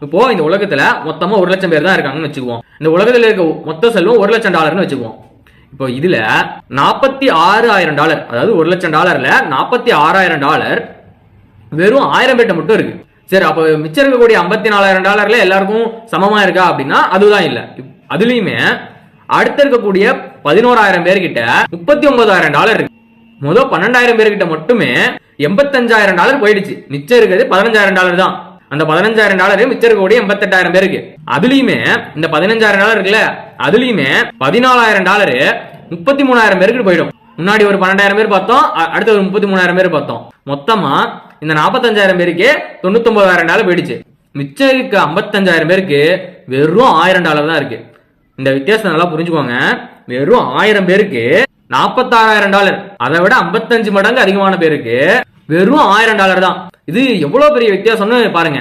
இப்போ இந்த உலகத்துல மொத்தமா 1 லட்சம் பேர் தான் இருக்காங்கன்னு வச்சுக்குவோம். இந்த உலகத்துல இருக்க மொத்த செல்வம் $1 லட்சம் வச்சுக்குவோம். இப்போ இதுல $46,000, அதாவது $1 லட்சம் $46,000 வெறும் 1000 பேர்ட்ட மட்டும் இருக்கு. சரி, அப்ப மிச்சம் இருக்கக்கூடிய $54,000 எல்லாருக்கும் சமமா இருக்கா அப்படின்னா அதுதான் இல்ல. அதுலயுமே அடுத்த இருக்கக்கூடிய 11,000 பேர்கிட்ட $39,000 இருக்கு. முதல் 12,000 பேர்கிட்ட மட்டுமே $85,000 போயிடுச்சு. மிச்சம் இருக்கிறது $15,000 தான். அந்த $15,000 மிச்சம் இருக்கக்கூடிய 88,000 பேருக்கு. அதுலயுமே இந்த $15,000 இருக்குல்ல, அதுலயுமே $14,000 33,000 பேருக்கு போயிடும். முன்னாடி ஒரு 12,000 பேர் பார்த்தோம், அடுத்த ஒரு 33,000 பேர் பார்த்தோம். மொத்தமா இந்த 45,000 பேருக்கு $99,000 போயிடுச்சு. மிச்சம் இருக்க 55,000 பேருக்கு வெறும் $1,000 தான் இருக்கு. இந்த வித்தியாசம் நல்லா புரிஞ்சுக்கோங்க. வெறும் 1000 பேருக்கு $46,000, அதை விட 55 மடங்கு அதிகமான பேருக்கு வெறும் $1,000 தான். இது எவ்வளவு பெரிய வித்தியாசம்னு பாருங்க.